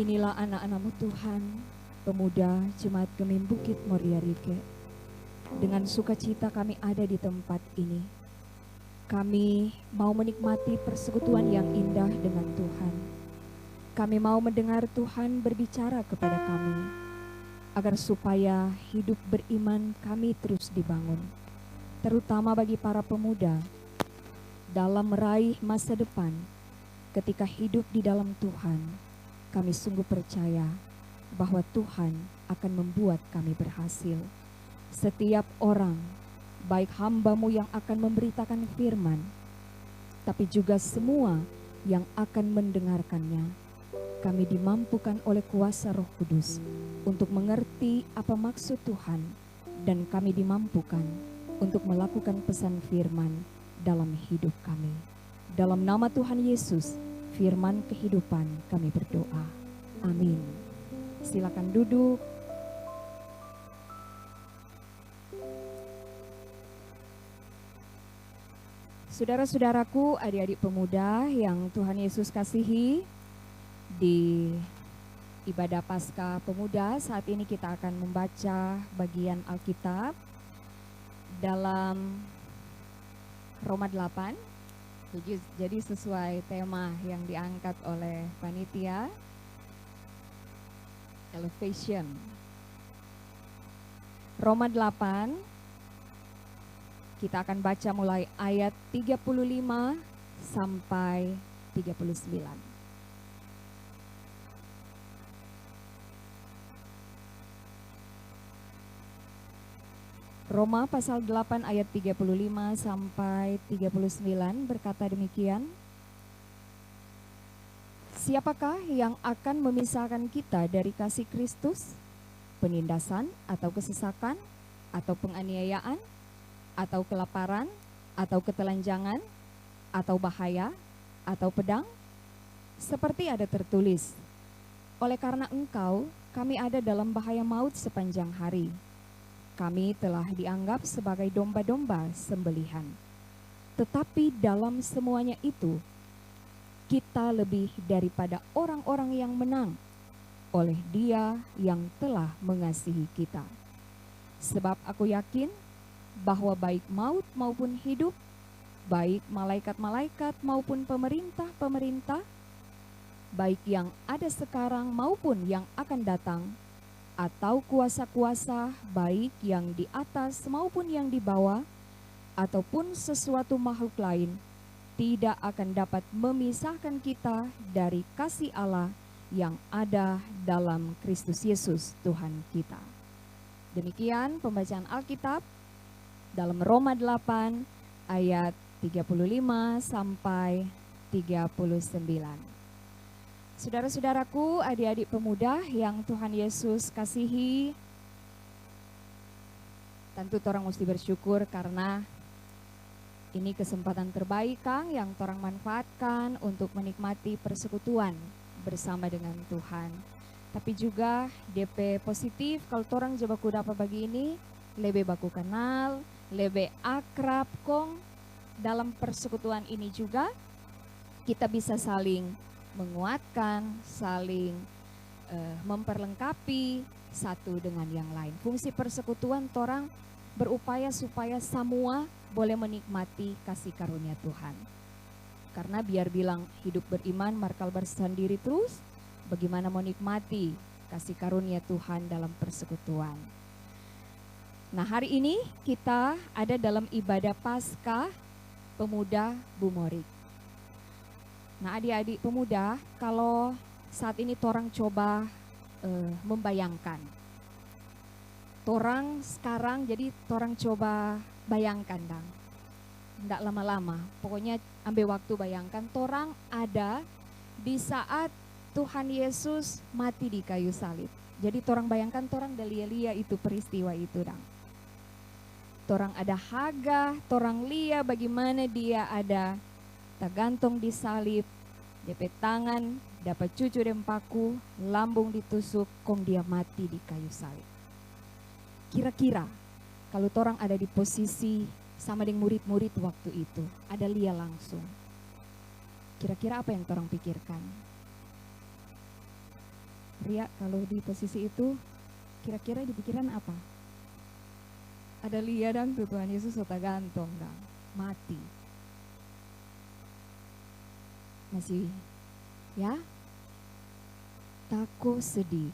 Inilah anak-anak-Mu Tuhan, pemuda Jemaat Gemim Bukit Moria Rike. Dengan sukacita kami ada di tempat ini. Kami mau menikmati persekutuan yang indah dengan Tuhan. Kami mau mendengar Tuhan berbicara kepada kami, agar supaya hidup beriman kami terus dibangun. Terutama bagi para pemuda, dalam meraih masa depan, ketika hidup di dalam Tuhan, kami sungguh percaya bahwa Tuhan akan membuat kami berhasil. Setiap orang, baik hamba-Mu yang akan memberitakan firman, tapi juga semua yang akan mendengarkannya, kami dimampukan oleh kuasa Roh Kudus untuk mengerti apa maksud Tuhan, dan kami dimampukan untuk melakukan pesan firman dalam hidup kami. Dalam nama Tuhan Yesus, firman kehidupan kami berdoa. Amin. Silakan duduk. Saudara-saudaraku, adik-adik pemuda yang Tuhan Yesus kasihi, di ibadah Paskah Pemuda saat ini kita akan membaca bagian Alkitab dalam Roma 8. Jadi sesuai tema yang diangkat oleh panitia, Elevation. Roma 8, kita akan baca mulai ayat 35 sampai 39. Roma pasal 8 ayat 35 sampai 39 berkata demikian. Siapakah yang akan memisahkan kita dari kasih Kristus? Penindasan atau kesesakan atau penganiayaan atau kelaparan atau ketelanjangan atau bahaya atau pedang? Seperti ada tertulis, oleh karena Engkau kami ada dalam bahaya maut sepanjang hari. Kami telah dianggap sebagai domba-domba sembelihan. Tetapi dalam semuanya itu, kita lebih daripada orang-orang yang menang oleh Dia yang telah mengasihi kita. Sebab aku yakin bahwa baik maut maupun hidup, baik malaikat-malaikat maupun pemerintah-pemerintah, baik yang ada sekarang maupun yang akan datang, atau kuasa-kuasa baik yang di atas maupun yang di bawah, ataupun sesuatu makhluk lain, tidak akan dapat memisahkan kita dari kasih Allah yang ada dalam Kristus Yesus Tuhan kita. Demikian pembacaan Alkitab dalam Roma 8 ayat 35 sampai 39. Saudara-saudaraku, adik-adik pemuda yang Tuhan Yesus kasihi, tentu orang mesti bersyukur karena ini kesempatan terbaik Kang yang orang manfaatkan untuk menikmati persekutuan bersama dengan Tuhan. Tapi juga DP positif kalau orang coba kudapat bagi ini lebih baku kenal, lebih akrab Kong. Dalam persekutuan ini juga kita bisa saling menguatkan, saling memperlengkapi satu dengan yang lain. Fungsi persekutuan torang berupaya supaya semua boleh menikmati kasih karunia Tuhan. Karena biar bilang hidup beriman markal bersendiri terus, bagaimana menikmati kasih karunia Tuhan dalam persekutuan. Nah, hari ini kita ada dalam ibadah Paskah Pemuda Bumorik. Nah, adik-adik pemuda, kalau saat ini torang coba membayangkan. Torang sekarang, jadi torang coba bayangkan dang. Nggak lama-lama, pokoknya ambil waktu bayangkan. Torang ada di saat Tuhan Yesus mati di kayu salib. Jadi torang bayangkan, torang lia-lia itu peristiwa itu dang. Torang ada Haga, torang lia bagaimana dia ada tergantung di salib, DP tangan dapat cucu dan paku, lambung ditusuk, kong dia mati di kayu salib. Kira-kira kalau torang ada di posisi sama dengan murid-murid waktu itu, ada lia langsung. Kira-kira apa yang torang pikirkan? Ria, kalau di posisi itu kira-kira di pikiran apa? Ada lihat dong tuh Tuhan Yesus sota gantung dong, mati. Masih ya? Tako sedih.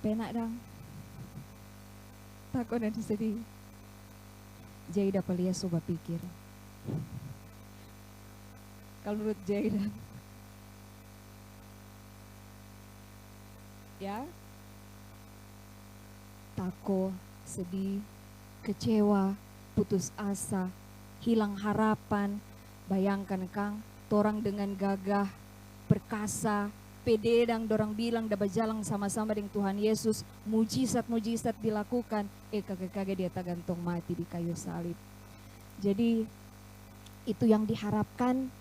Penak dong. Tako dan sedih. Jayda Pelia coba pikir. Kalau menurut Jayda, ya, tako, sedih, kecewa, putus asa, hilang harapan. Bayangkan Kang, torang dengan gagah, perkasa, pede dan dorang bilang dapat jalan sama-sama dengan Tuhan Yesus, mujizat-mujizat dilakukan, kagak-kagak dia tergantung mati di kayu salib. Jadi itu yang diharapkan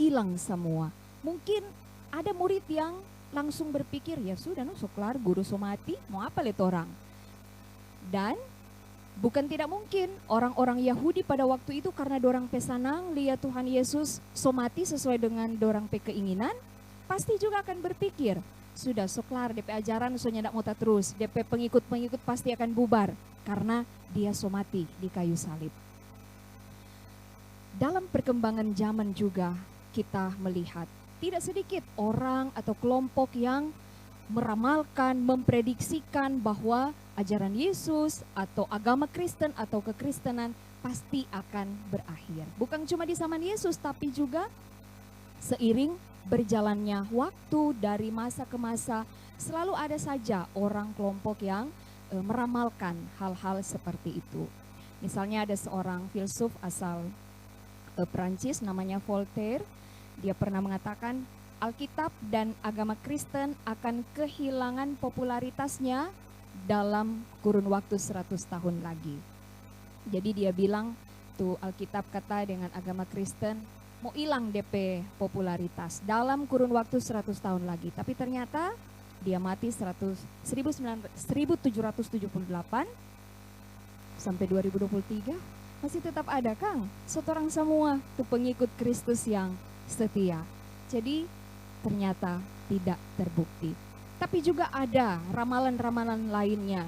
hilang semua. Mungkin ada murid yang langsung berpikir, ya sudah sok kelar guru so mati, mau apa lihat orang. Dan bukan tidak mungkin orang-orang Yahudi pada waktu itu karena dorang pesanang lihat Tuhan Yesus so mati sesuai dengan dorang pe keinginan, pasti juga akan berpikir, sudah sok kelar DP ajaran so nyendak muta terus, DP pengikut-pengikut pasti akan bubar karena dia so mati di kayu salib. Dalam perkembangan zaman juga kita melihat tidak sedikit orang atau kelompok yang meramalkan, memprediksikan bahwa ajaran Yesus atau agama Kristen atau kekristenan pasti akan berakhir. Bukan cuma di zaman Yesus, tapi juga seiring berjalannya waktu dari masa ke masa, selalu ada saja orang kelompok yang meramalkan hal-hal seperti itu. Misalnya ada seorang filsuf asal Prancis namanya Voltaire. Dia pernah mengatakan Alkitab dan agama Kristen akan kehilangan popularitasnya dalam kurun waktu 100 tahun lagi. Jadi dia bilang tuh Alkitab kata dengan agama Kristen mau hilang DP popularitas dalam kurun waktu 100 tahun lagi. Tapi ternyata dia mati 1778 sampai 2023 masih tetap ada Kang. Setorang semua tuh pengikut Kristus yang setia. Jadi ternyata tidak terbukti. Tapi juga ada ramalan-ramalan lainnya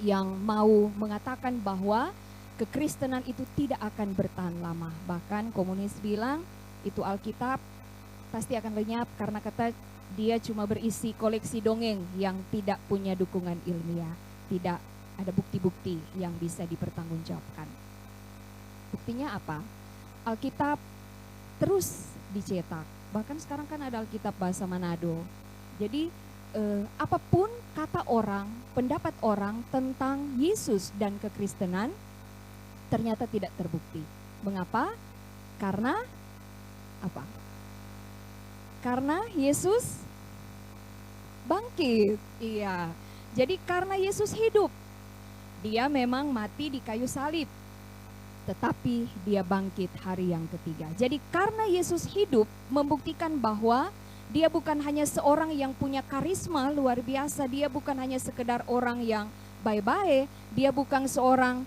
yang mau mengatakan bahwa kekristenan itu tidak akan bertahan lama. Bahkan komunis bilang itu Alkitab pasti akan lenyap karena kata dia cuma berisi koleksi dongeng yang tidak punya dukungan ilmiah. Tidak ada bukti-bukti yang bisa dipertanggungjawabkan. Buktinya apa? Alkitab terus dicetak. Bahkan sekarang kan ada Alkitab bahasa Manado. Jadi apapun kata orang, pendapat orang tentang Yesus dan kekristenan ternyata tidak terbukti. Mengapa? Karena apa? Karena Yesus bangkit. Iya. Jadi karena Yesus hidup. Dia memang mati di kayu salib, tetapi dia bangkit hari yang ketiga. Jadi karena Yesus hidup membuktikan bahwa dia bukan hanya seorang yang punya karisma luar biasa, dia bukan hanya sekedar orang yang baik-baik, dia bukan seorang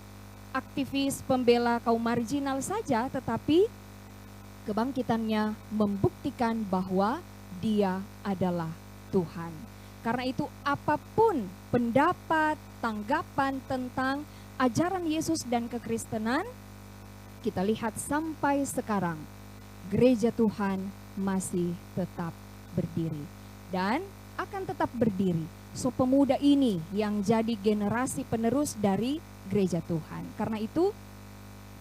aktivis pembela kaum marginal saja, tetapi kebangkitannya membuktikan bahwa dia adalah Tuhan. Karena itu apapun pendapat, tanggapan tentang ajaran Yesus dan kekristenan, kita lihat sampai sekarang gereja Tuhan masih tetap berdiri dan akan tetap berdiri. So pemuda ini yang jadi generasi penerus dari gereja Tuhan. Karena itu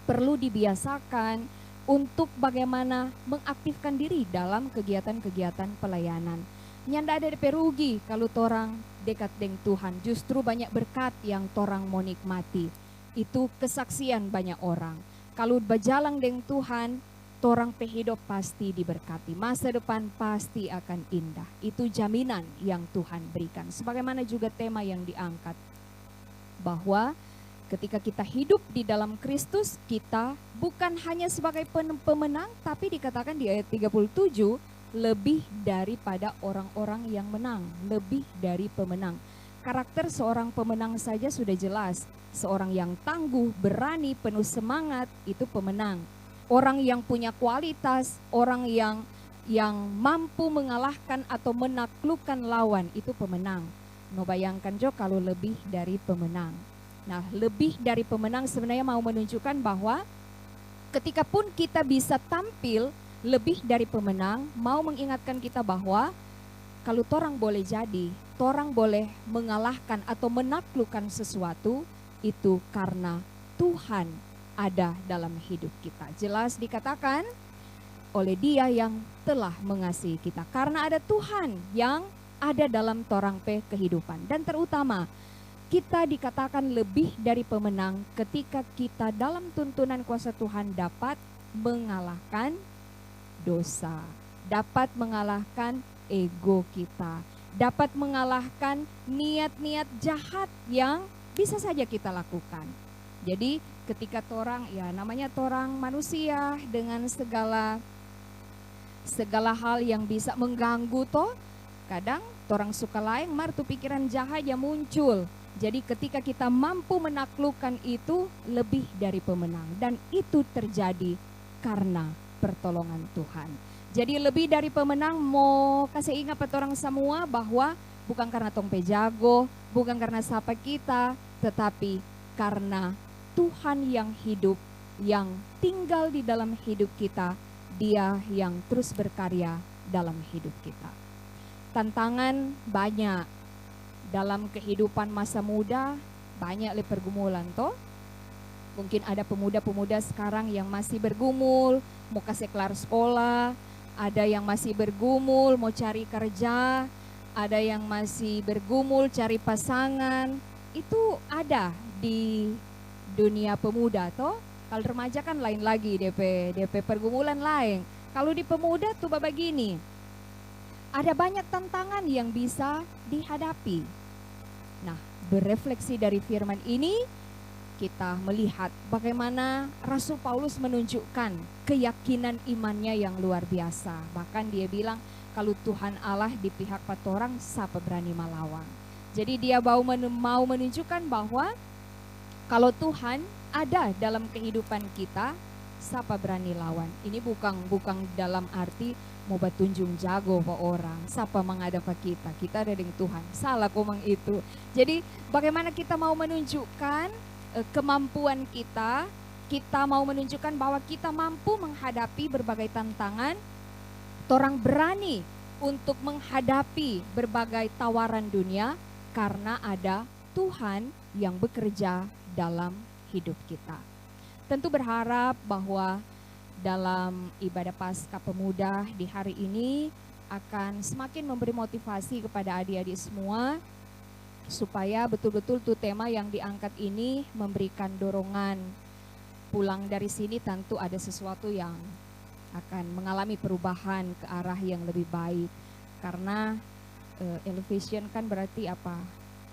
perlu dibiasakan untuk bagaimana mengaktifkan diri dalam kegiatan-kegiatan pelayanan. Nyanda ada perugi kalau torang dekat dengan Tuhan, justru banyak berkat yang torang mau nikmati. Itu kesaksian banyak orang. Kalau berjalan dengan Tuhan, torang hidup pasti diberkati. Masa depan pasti akan indah. Itu jaminan yang Tuhan berikan. Sebagaimana juga tema yang diangkat. Bahwa ketika kita hidup di dalam Kristus, kita bukan hanya sebagai pemenang, tapi dikatakan di ayat 37, lebih daripada orang-orang yang menang. Lebih dari pemenang. Karakter seorang pemenang saja sudah jelas. Seorang yang tangguh, berani, penuh semangat, itu pemenang. Orang yang punya kualitas, orang yang yang mampu mengalahkan atau menaklukkan lawan itu pemenang. Mau bayangkan Jo kalau lebih dari pemenang. Nah, lebih dari pemenang sebenarnya mau menunjukkan bahwa ketika pun kita bisa tampil lebih dari pemenang, mau mengingatkan kita bahwa kalau torang boleh jadi, torang boleh mengalahkan atau menaklukkan sesuatu itu karena Tuhan ada dalam hidup kita. Jelas dikatakan oleh Dia yang telah mengasihi kita. Karena ada Tuhan yang ada dalam torang kehidupan. Dan terutama kita dikatakan lebih dari pemenang ketika kita dalam tuntunan kuasa Tuhan dapat mengalahkan dosa, dapat mengalahkan ego kita, dapat mengalahkan niat-niat jahat yang bisa saja kita lakukan. Jadi ketika torang, ya namanya torang manusia dengan segala hal yang bisa mengganggu toh, kadang torang suka lain martu pikiran jahat yang muncul. Jadi ketika kita mampu menaklukkan itu lebih dari pemenang. Dan itu terjadi karena pertolongan Tuhan. Jadi lebih dari pemenang, mau kasih ingat pada orang semua bahwa bukan karena tong pejago, bukan karena siapa kita, tetapi karena Tuhan yang hidup, yang tinggal di dalam hidup kita, Dia yang terus berkarya dalam hidup kita. Tantangan banyak dalam kehidupan masa muda, banyak pergumulan toh. Mungkin ada pemuda-pemuda sekarang yang masih bergumul, mau kasih kelar sekolah, ada yang masih bergumul mau cari kerja, ada yang masih bergumul cari pasangan. Itu ada di dunia pemuda toh. Kalau remaja kan lain lagi, DP pergumulan lain. Kalau di pemuda tuh begini, ada banyak tantangan yang bisa dihadapi. Nah, berefleksi dari firman ini, kita melihat bagaimana Rasul Paulus menunjukkan keyakinan imannya yang luar biasa. Bahkan dia bilang, kalau Tuhan Allah di pihak patorang, siapa berani melawan. Jadi dia mau menunjukkan bahwa kalau Tuhan ada dalam kehidupan kita, siapa berani lawan. Ini bukan dalam arti mau bertunjung jago ke orang, siapa menghadap kita ada dengan Tuhan. Salah komang itu. Jadi bagaimana kita mau menunjukkan kemampuan kita mau menunjukkan bahwa kita mampu menghadapi berbagai tantangan, orang berani untuk menghadapi berbagai tawaran dunia karena ada Tuhan yang bekerja dalam hidup kita. Tentu berharap bahwa dalam ibadah Paskah Pemuda di hari ini akan semakin memberi motivasi kepada adik-adik semua supaya betul-betul tuh tema yang diangkat ini memberikan dorongan. Pulang dari sini tentu ada sesuatu yang akan mengalami perubahan ke arah yang lebih baik. Karena elevation kan berarti apa?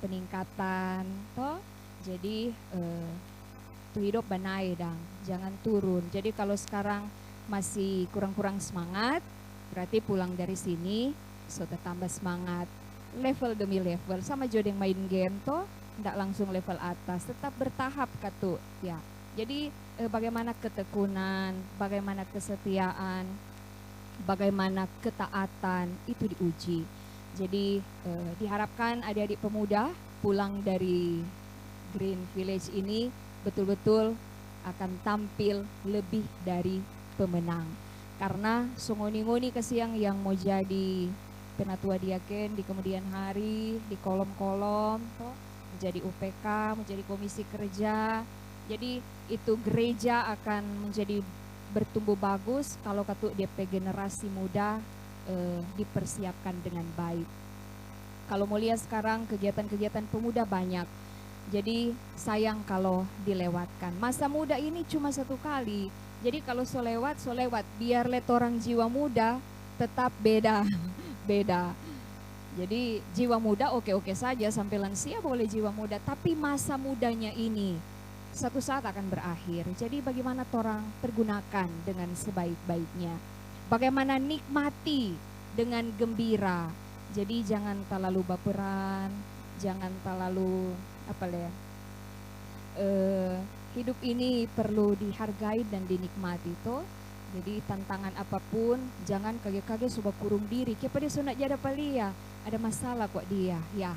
Peningkatan toh. Jadi tuh hidup banai dang, jangan turun. Jadi kalau sekarang masih kurang-kurang semangat, berarti pulang dari sini sudah tambah semangat. Level demi level, sama juga yang main game toh, tidak langsung level atas, tetap bertahap katu ya. Jadi bagaimana ketekunan, bagaimana kesetiaan, bagaimana ketaatan itu diuji. Jadi diharapkan adik-adik pemuda pulang dari Green Village ini betul-betul akan tampil lebih dari pemenang. Karena sungoni-ngoni kesiang yang mau jadi penatua diaken di kemudian hari, di kolom-kolom, menjadi UPK, menjadi komisi kerja. Jadi itu gereja akan menjadi bertumbuh bagus kalau katu DP generasi muda dipersiapkan dengan baik. Kalau mau lihat sekarang kegiatan-kegiatan pemuda banyak. Jadi sayang kalau dilewatkan. Masa muda ini cuma satu kali. Jadi kalau so lewat, biar let orang jiwa muda tetap beda. Jadi jiwa muda oke-oke saja sampai lansia boleh jiwa muda. Tapi masa mudanya ini satu saat akan berakhir. Jadi bagaimana orang pergunakan dengan sebaik-baiknya. Bagaimana nikmati dengan gembira. Jadi jangan terlalu baperan, jangan terlalu hidup ini perlu dihargai dan dinikmati toh. Jadi tantangan apapun, jangan kaget-kaget sudah kurung diri. Kepa dia sunat jada palia, ada masalah kok dia. Ya,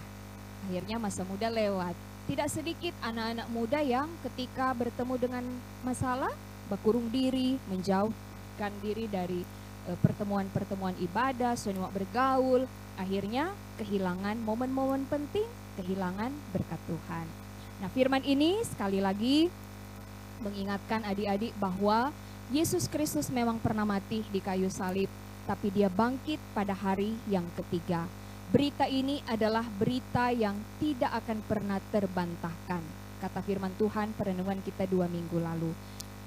akhirnya masa muda lewat. Tidak sedikit anak-anak muda yang ketika bertemu dengan masalah, berkurung diri, menjauhkan diri dari pertemuan-pertemuan ibadah, sunyi bergaul. Akhirnya kehilangan momen-momen penting, kehilangan berkat Tuhan. Nah, firman ini sekali lagi mengingatkan adik-adik bahwa Yesus Kristus memang pernah mati di kayu salib, tapi dia bangkit pada hari yang ketiga. Berita ini adalah berita yang tidak akan pernah terbantahkan. Kata firman Tuhan perenungan kita 2 minggu lalu.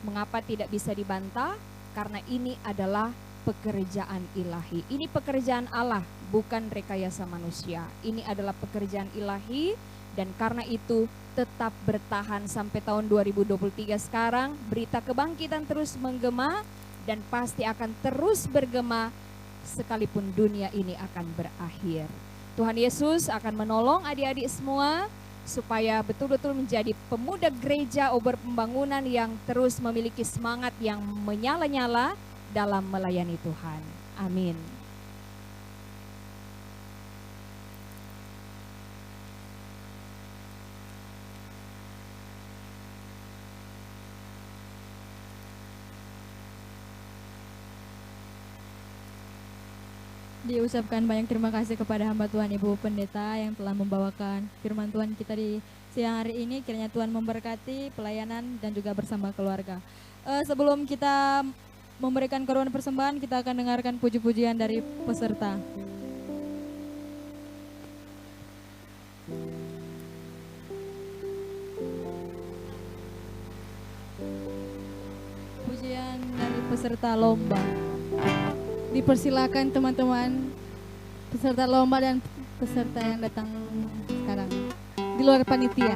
Mengapa tidak bisa dibantah? Karena ini adalah pekerjaan ilahi. Ini pekerjaan Allah, bukan rekayasa manusia. Ini adalah pekerjaan ilahi, dan karena itu tetap bertahan sampai tahun 2023 sekarang. Berita kebangkitan terus menggema dan pasti akan terus bergema sekalipun dunia ini akan berakhir. Tuhan Yesus akan menolong adik-adik semua supaya betul-betul menjadi pemuda gereja obor pembangunan yang terus memiliki semangat yang menyala-nyala dalam melayani Tuhan. Amin. Diucapkan banyak terima kasih kepada hamba Tuhan Ibu Pendeta yang telah membawakan firman Tuhan kita di siang hari ini. Kiranya Tuhan memberkati pelayanan dan juga bersama keluarga. Sebelum kita memberikan korban persembahan, kita akan dengarkan puji-pujian dari peserta. Pujian dari peserta lomba. Dipersilakan teman-teman peserta lomba dan peserta yang datang sekarang di luar panitia.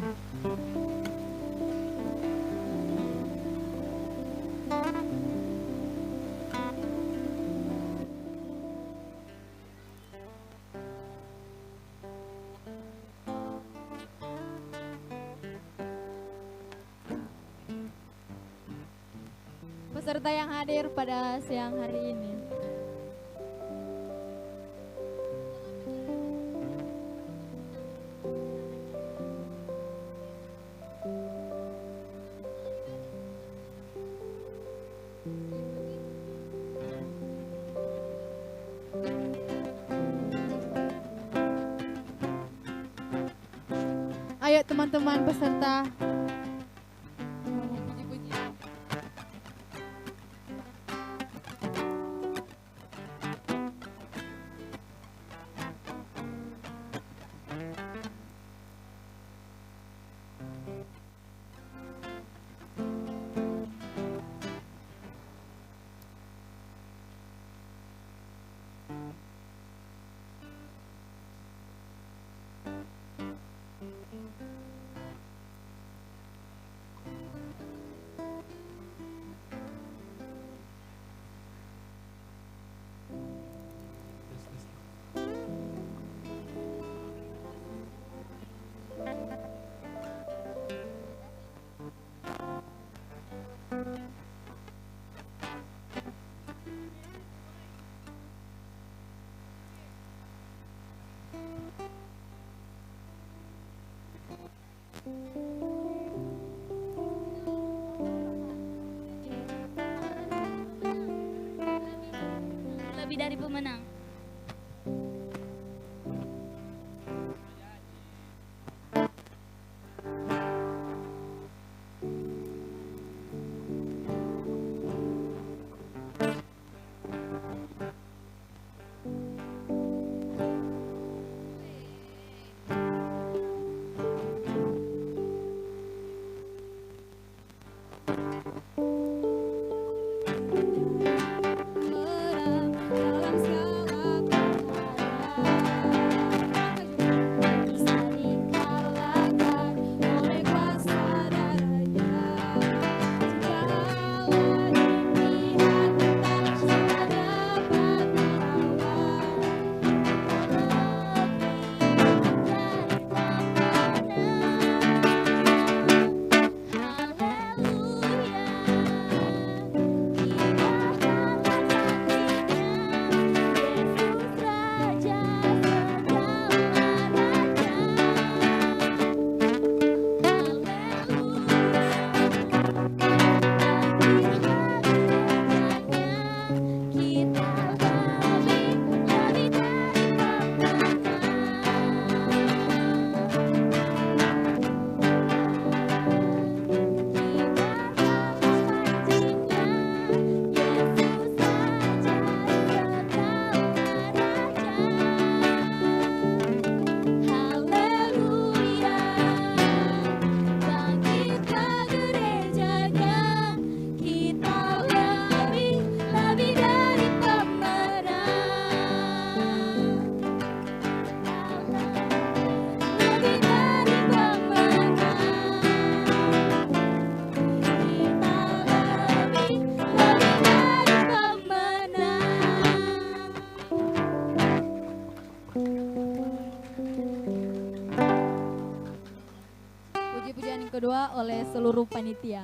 Peserta yang hadir pada siang hari ini. Ayo teman-teman peserta. Lebih dari pemenang. Dalam segala kedua oleh seluruh panitia.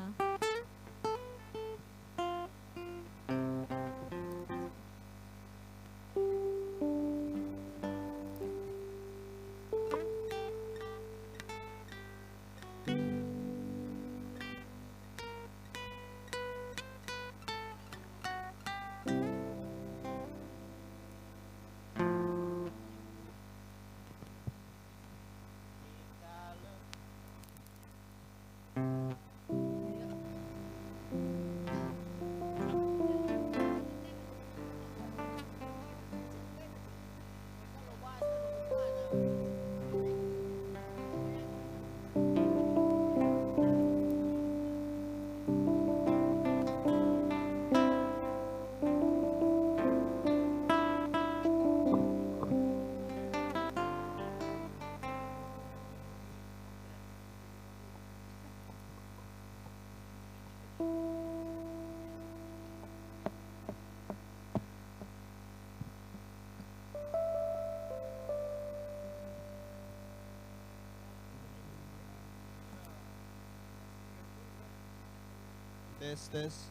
Tes.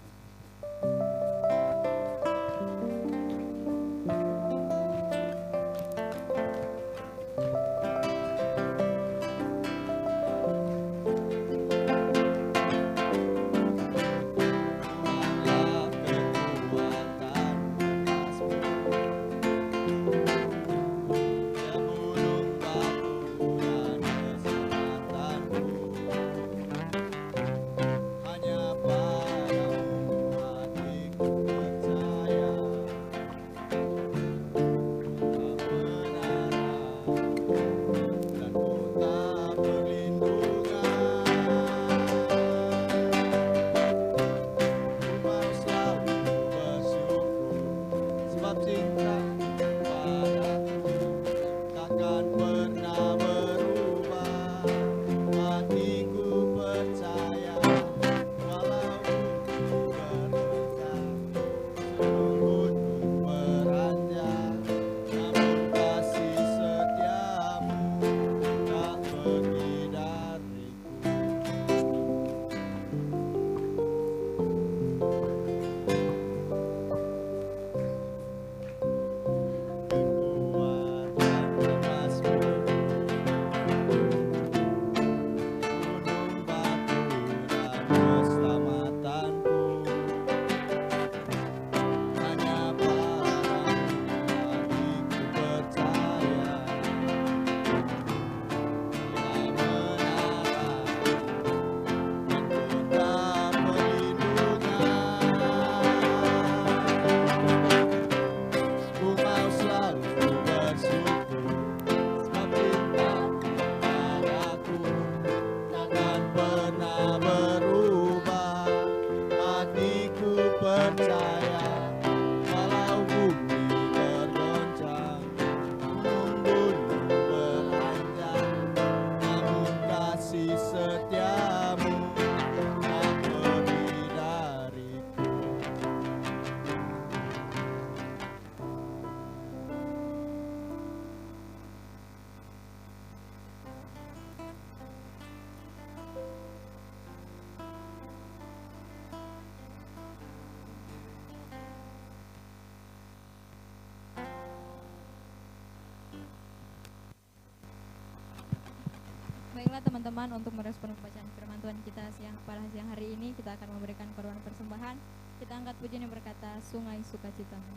Baiklah teman-teman, untuk merespon pembacaan firman Tuhan kita pada siang hari ini, kita akan memberikan korban persembahan. Kita angkat pujian yang berkata, Sungai Sukacitamu.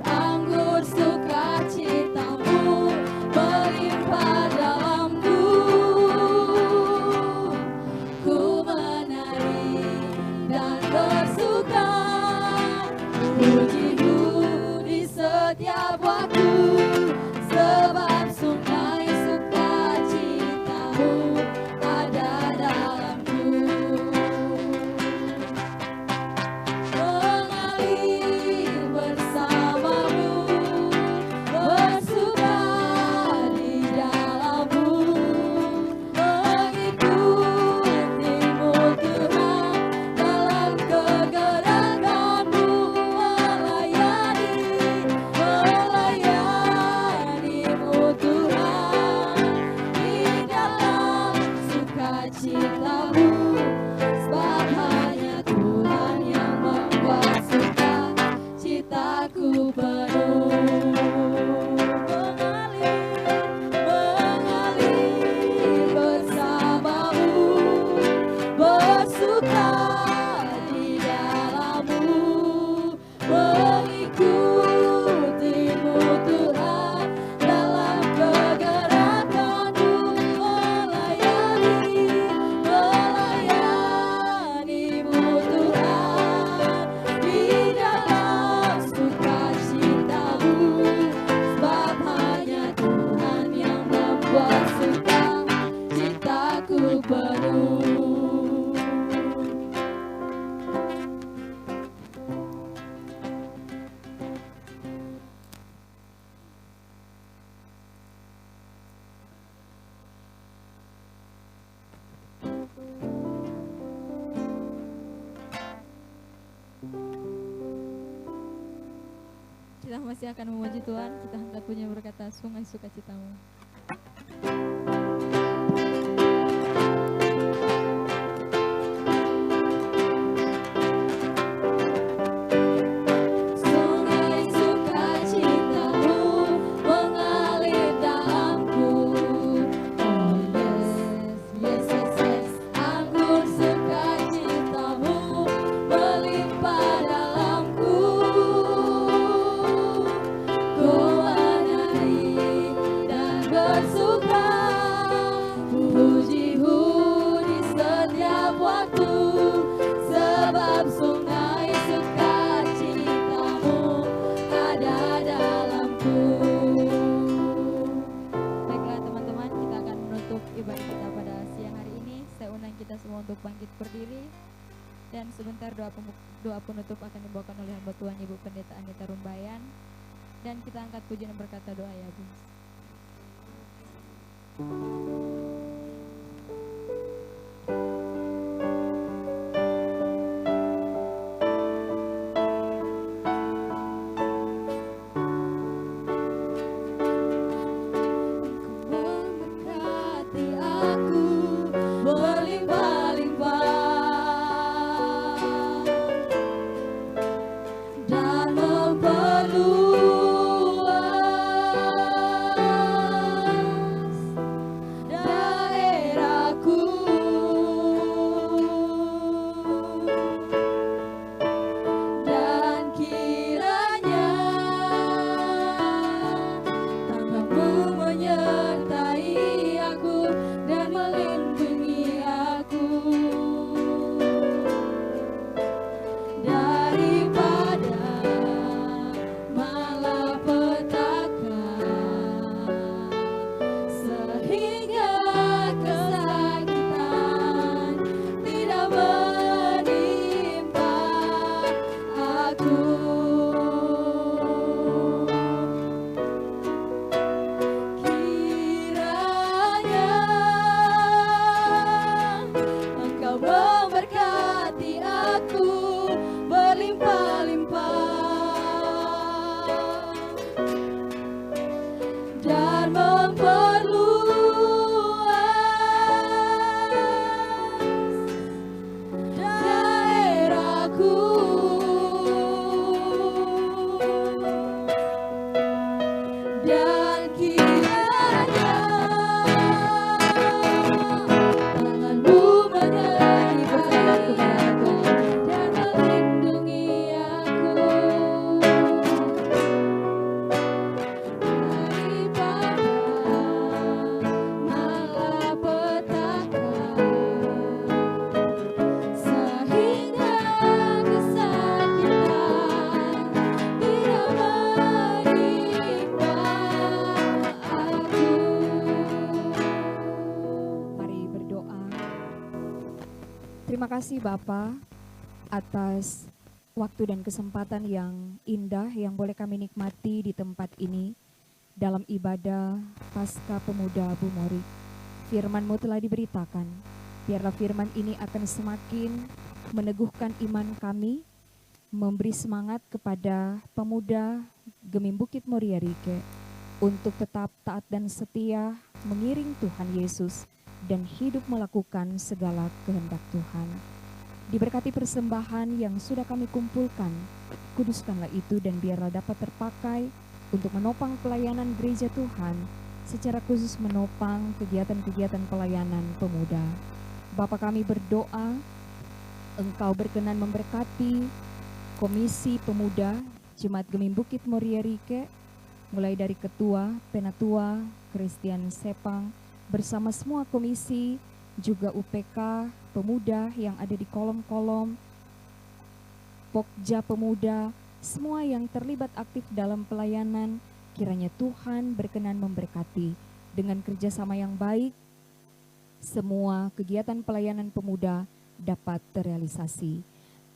Anggur sukacitamu berlimpah. Kita masih akan memuji Tuhan. Kita angkat punya berkata, sungai sukacitamu. Untuk bangkit berdiri, dan sebentar doa penutup akan dibawakan oleh hamba Tuhan Ibu Pendeta Anita Rumbayan, dan kita angkat pujian dan berkata doa ya Bu. Terima kasih Bapa atas waktu dan kesempatan yang indah yang boleh kami nikmati di tempat ini dalam ibadah Paskah Pemuda Bu Mori. Firman-Mu telah diberitakan, biarlah firman ini akan semakin meneguhkan iman kami, memberi semangat kepada pemuda Gemim Bukit Moria Rike untuk tetap taat dan setia mengiring Tuhan Yesus dan hidup melakukan segala kehendak Tuhan. Diberkati persembahan yang sudah kami kumpulkan, kuduskanlah itu dan biarlah dapat terpakai untuk menopang pelayanan gereja Tuhan, secara khusus menopang kegiatan-kegiatan pelayanan pemuda. Bapa kami berdoa, Engkau berkenan memberkati Komisi Pemuda Jemaat Gemim Bukit Moria Rike, mulai dari Ketua, Penatua, Christian Sepang, bersama semua komisi, juga UPK Pemuda yang ada di kolom-kolom, Pokja Pemuda, semua yang terlibat aktif dalam pelayanan, kiranya Tuhan berkenan memberkati dengan kerjasama yang baik, semua kegiatan pelayanan pemuda dapat terrealisasi.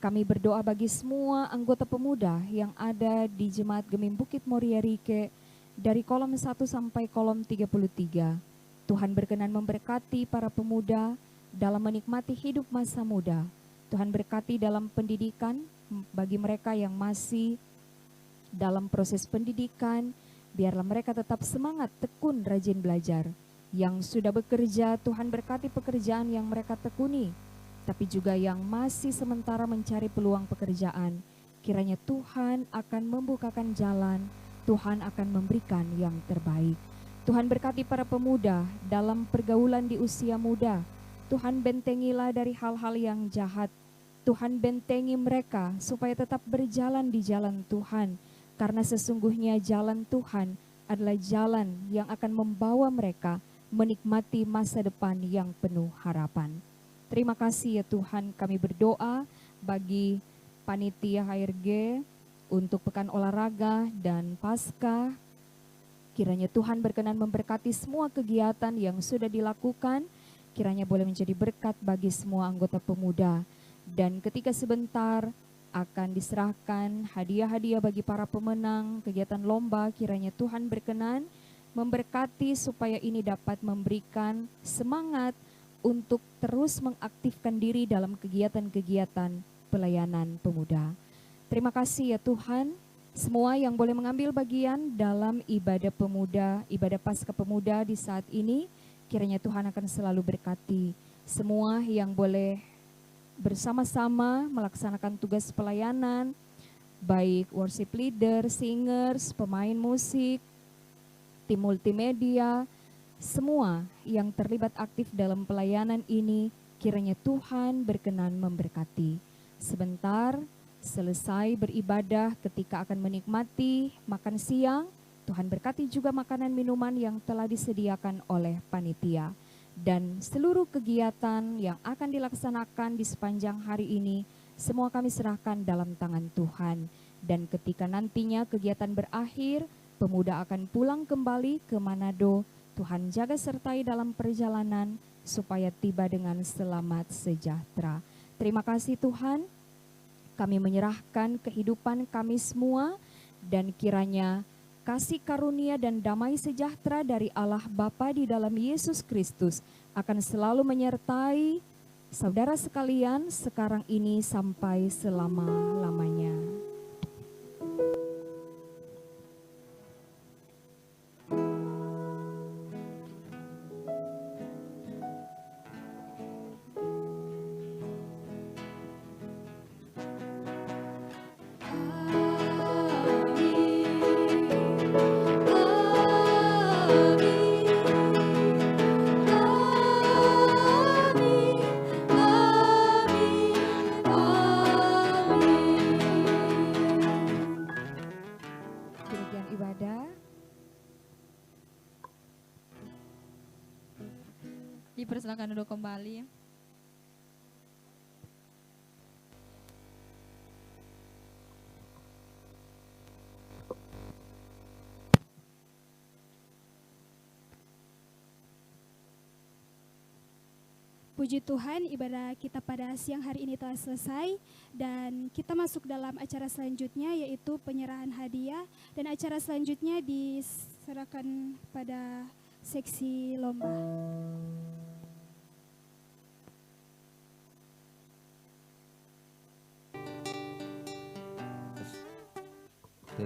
Kami berdoa bagi semua anggota pemuda yang ada di Jemaat Gemim Bukit Moria Rike dari kolom 1 sampai kolom 33. Tuhan berkenan memberkati para pemuda dalam menikmati hidup masa muda. Tuhan berkati dalam pendidikan bagi mereka yang masih dalam proses pendidikan, biarlah mereka tetap semangat, tekun, rajin belajar. Yang sudah bekerja, Tuhan berkati pekerjaan yang mereka tekuni, tapi juga yang masih sementara mencari peluang pekerjaan. Kiranya Tuhan akan membukakan jalan, Tuhan akan memberikan yang terbaik. Tuhan berkati para pemuda dalam pergaulan di usia muda. Tuhan bentengilah dari hal-hal yang jahat. Tuhan bentengi mereka supaya tetap berjalan di jalan Tuhan. Karena sesungguhnya jalan Tuhan adalah jalan yang akan membawa mereka menikmati masa depan yang penuh harapan. Terima kasih ya Tuhan, kami berdoa bagi panitia HRG untuk pekan olahraga dan pasca. Kiranya Tuhan berkenan memberkati semua kegiatan yang sudah dilakukan, kiranya boleh menjadi berkat bagi semua anggota pemuda. Dan ketika sebentar akan diserahkan hadiah-hadiah bagi para pemenang kegiatan lomba, kiranya Tuhan berkenan memberkati supaya ini dapat memberikan semangat untuk terus mengaktifkan diri dalam kegiatan-kegiatan pelayanan pemuda. Terima kasih ya Tuhan, semua yang boleh mengambil bagian dalam ibadah pemuda, ibadah Paskah Pemuda di saat ini, kiranya Tuhan akan selalu berkati. Semua yang boleh bersama-sama melaksanakan tugas pelayanan, baik worship leader, singers, pemain musik, tim multimedia, semua yang terlibat aktif dalam pelayanan ini, kiranya Tuhan berkenan memberkati. Sebentar, selesai beribadah, ketika akan menikmati makan siang, Tuhan berkati juga makanan minuman yang telah disediakan oleh panitia. Dan seluruh kegiatan yang akan dilaksanakan di sepanjang hari ini, semua kami serahkan dalam tangan Tuhan. Dan ketika nantinya kegiatan berakhir, pemuda akan pulang kembali ke Manado. Tuhan jaga sertai dalam perjalanan supaya tiba dengan selamat sejahtera. Terima kasih Tuhan, kami menyerahkan kehidupan kami semua, dan kiranya kasih karunia dan damai sejahtera dari Allah Bapa di dalam Yesus Kristus akan selalu menyertai saudara sekalian sekarang ini sampai selama-lamanya. Dipersilakan duduk kembali. Puji Tuhan, ibadah kita pada siang hari ini telah selesai dan kita masuk dalam acara selanjutnya, yaitu penyerahan hadiah, dan acara selanjutnya diserahkan pada seksi lomba.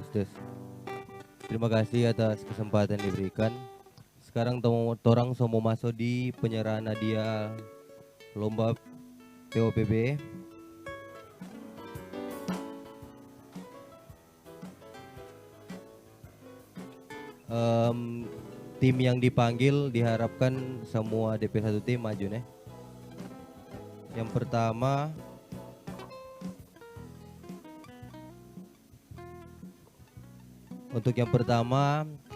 Tes. Terima kasih atas kesempatan diberikan. Sekarang torang semua masuk di penyerahan hadiah lomba POPB. Tim yang dipanggil diharapkan semua DP1 tim maju nih. Yang pertama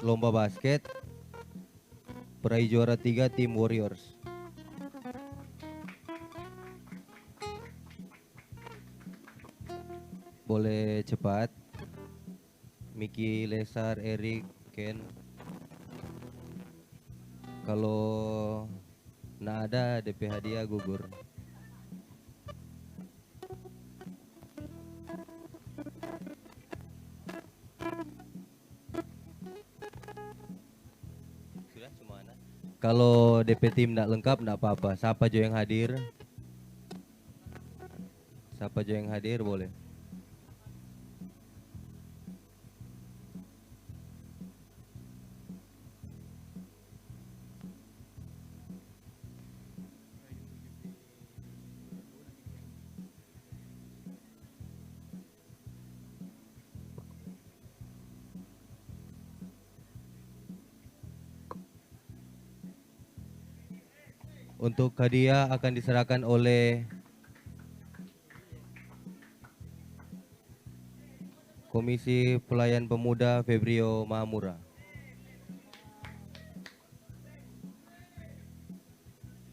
lomba basket, peraih juara 3 tim Warriors. Boleh cepat. Miki, Lesar, Erik, Ken. Kalau nggak ada DP hadiah gugur. Sudah cuma anak. Kalau DP tim nggak lengkap nggak apa-apa. Siapa aja yang hadir? Siapa aja yang hadir boleh. Untuk hadiah akan diserahkan oleh Komisi Pelayan Pemuda Febrio Mahamura.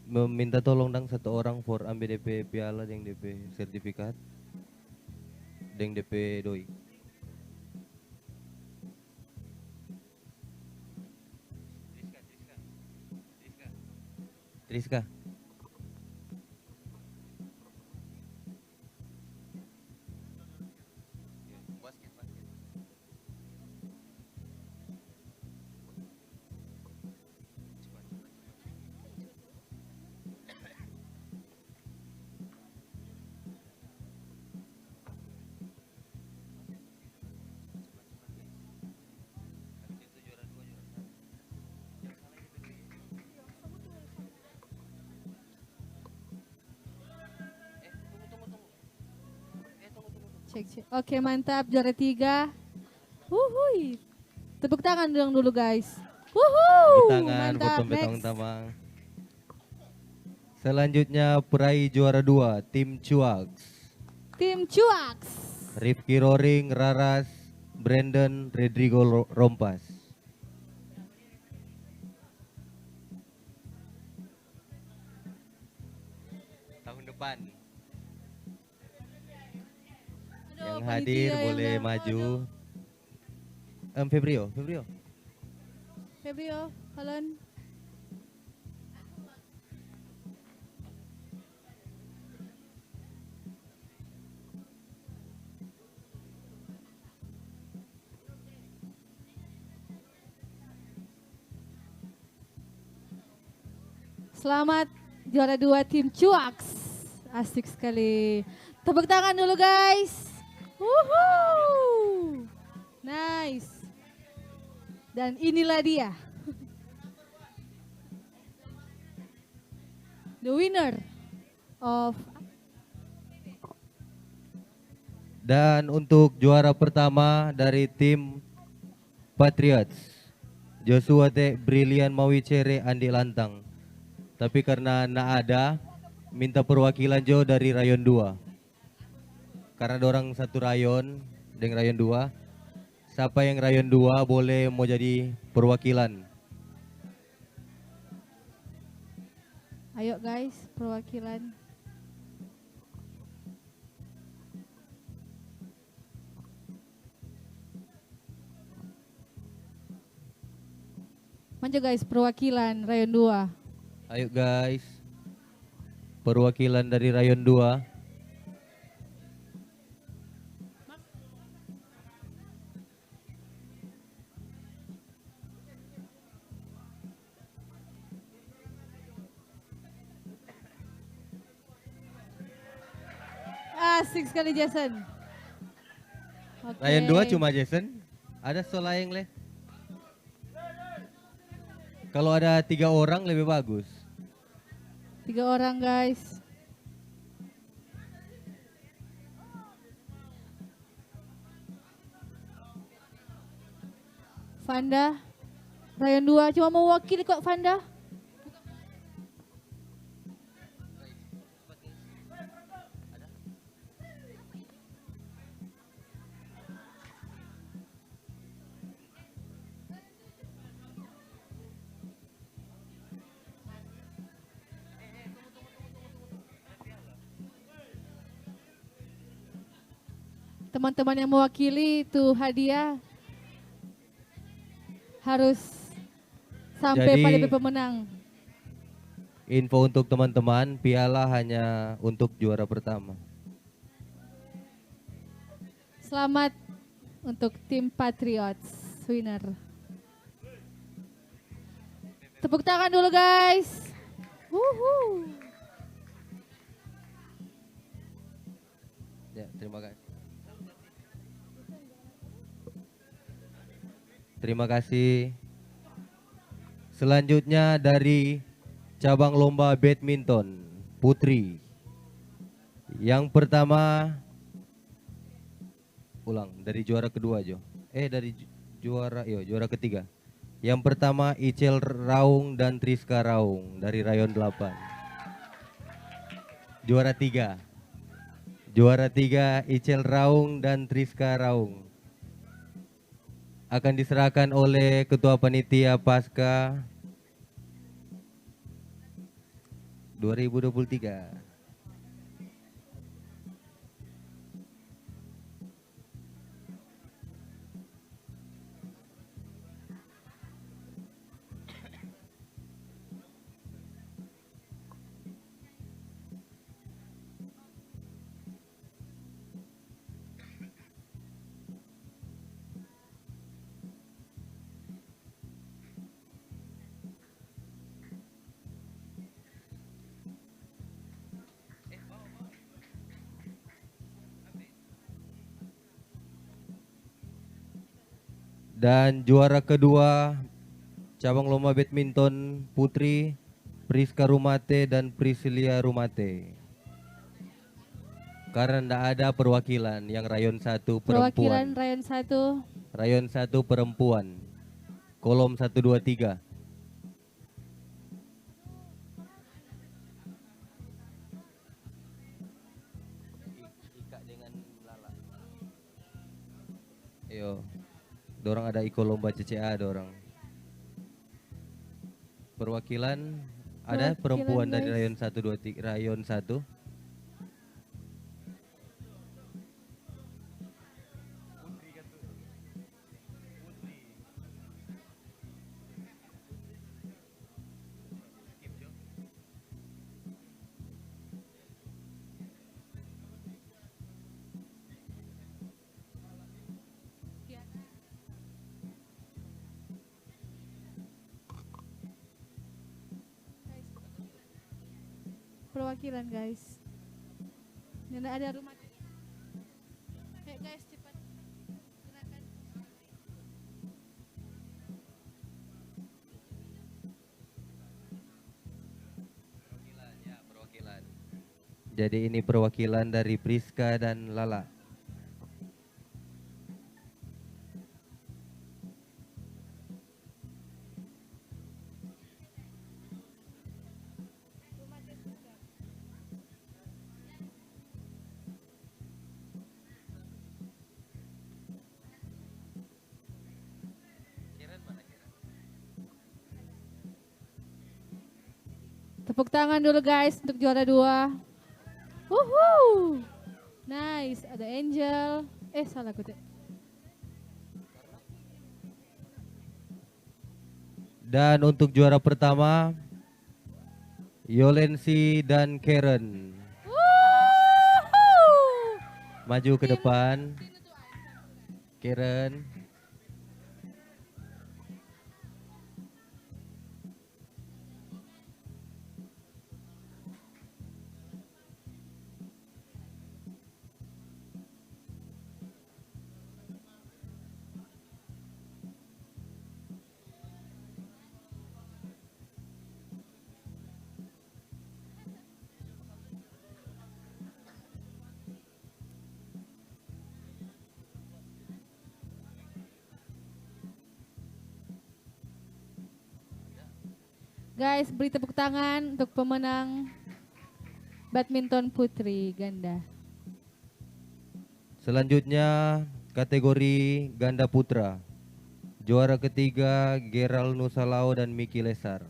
Meminta tolong dang satu orang for ambil DP piala dan DP sertifikat dan DP doi. Triska. Cek. Oke, mantap, juara 3. Wuhui. Tepuk tangan dulu guys. Tepuk tangan Mantap, buat next. tamang. Selanjutnya peraih juara 2 tim Cuaks. Tim Cuaks. Rifki Roring, Raras, Brandon, Rodrigo Rompas. Tahun depan. Yang hadir panitia yang boleh udah- maju. Febrio. Febrio, Helen. Selamat juara 2 tim Cuaks. Asik sekali. Tepuk tangan dulu guys. Wuhuu. Nice. Dan inilah dia. The winner of Dan untuk juara pertama dari tim Patriots, Joshua T. Brilian Mawicere Andi Lantang. Tapi karena nak ada, minta perwakilan Jo dari rayon 2. Karena dorang satu rayon dengan rayon 2. Siapa yang rayon 2 boleh mau jadi perwakilan. Ayo guys, perwakilan. Manja guys, perwakilan rayon 2. Ayo guys, perwakilan dari rayon 2. Asik sekali Jason. Oke. Rayon 2 cuma Jason. Ada selain leh. Kalau ada 3 orang lebih bagus. 3 orang guys. Vanda, rayon 2 cuma mewakili kok Vanda. Teman-teman yang mewakili itu hadiah harus sampai Jadi- pada pemenang. Info untuk teman-teman, piala hanya untuk juara pertama. Selamat untuk tim Patriots winner. Tepuk tangan dulu guys. Wuhu. Ya, terima kasih. Terima kasih. Selanjutnya dari cabang lomba badminton putri. Yang pertama, ulang dari juara kedua Jo. Dari juara ketiga. Yang pertama Icel Raung dan Triska Raung dari Rayon 8. Juara tiga. Juara tiga Icel Raung dan Triska Raung. Akan diserahkan oleh Ketua Panitia Pasca 2023. Dan juara kedua cabang lomba badminton putri Priska Rumate dan Priscilia Rumate. Karena tidak ada perwakilan yang rayon 1 Perwakilan perempuan. Rayon 1. Rayon 1 perempuan. Kolom 1 2 3. Ika dengan Lala. Ayo. Dorang ada Iko lomba CCA dorang. Perwakilan ada perempuan dari guys. rayon 1 2 3 rayon 1. Perwakilan guys. Dan ada rumah. Guys cepat. Gerakan. Perwakilan. Jadi ini perwakilan dari Priska dan Lala. Tepuk tangan dulu guys untuk juara 2. Woohoo! Nice, ada Angel. Salah kutip. Dan untuk juara pertama Yolensi dan Karen. Woohoo! Maju ke depan. Karen. Guys, beri tepuk tangan untuk pemenang badminton putri ganda. Selanjutnya kategori ganda putra. Juara ketiga Geral Nusalao dan Miki Lesar.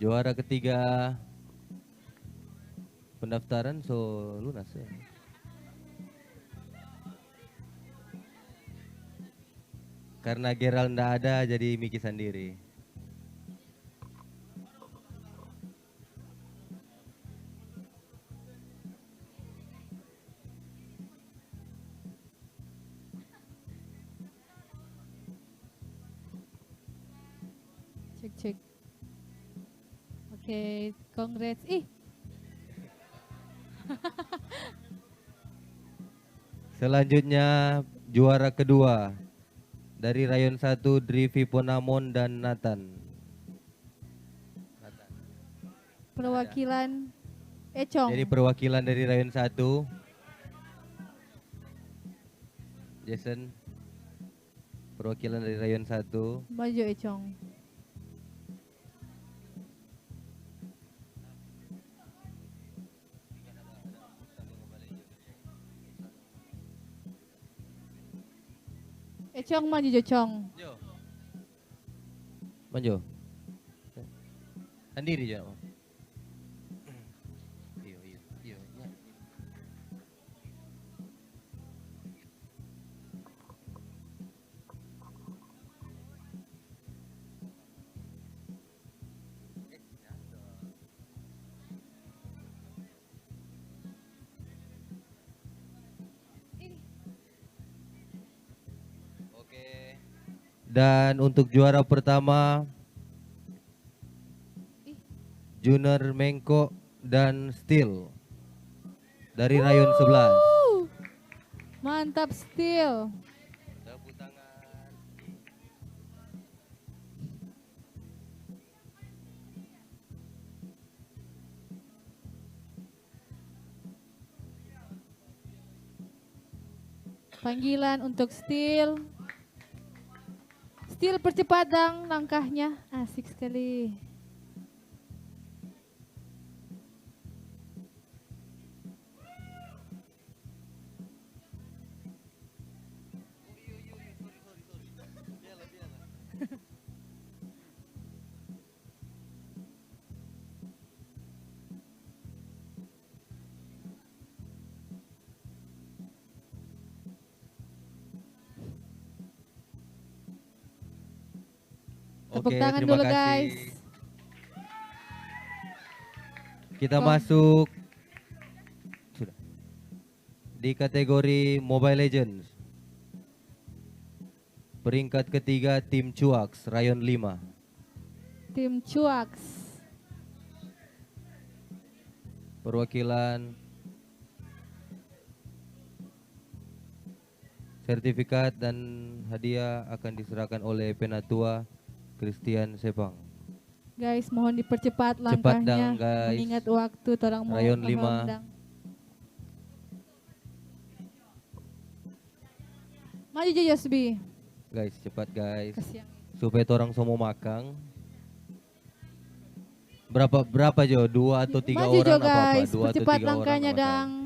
Juara ketiga pendaftaran lunas ya. Karena Geral ndak ada jadi Miki sendiri. Cek. Oke, congrats. Selanjutnya juara kedua dari Rayon 1 Drivi Ponamon dan Nathan. Perwakilan Econg. Jadi perwakilan dari Rayon 1 Jason. Perwakilan dari Rayon 1. Maju Econg. Econg maju Jocong. Maju. Sendiri je. Iyo, iyo, iyo. Ya. Oke. Dan untuk juara pertama Junior Mengko dan Steel dari Rayon 11. Mantap Steel. Tepuk tangan. Panggilan untuk Steel. Steel percepat dong langkahnya. Asik sekali. Tepuk tangan terima dulu kasih. guys. Kita Kom. masuk sudah di kategori Mobile Legends. Peringkat ketiga tim Cuaks Rayon 5. Tim Cuaks. Perwakilan sertifikat dan hadiah akan diserahkan oleh Penatua Christian Sepang. Guys, mohon dipercepat Cepat langkahnya. dang, guys. Mengingat waktu orang mau Rayon bakal 5. undang. Maju Jo Yosbi. Guys, cepat guys. Kasihan. Supaya orang semua makan. Berapa Jo? 2 atau 3 Maju Jo orang apa-apa? guys, 2 atau percepat 3 orang langkahnya apa-apa. dang.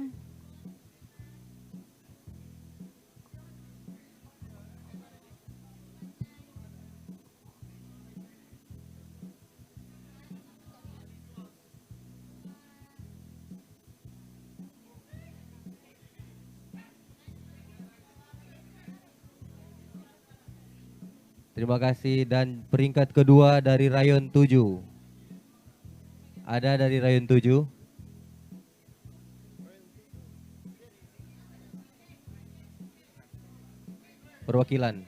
Terima kasih dan peringkat kedua dari Rayon 7. Ada dari Rayon 7? Perwakilan.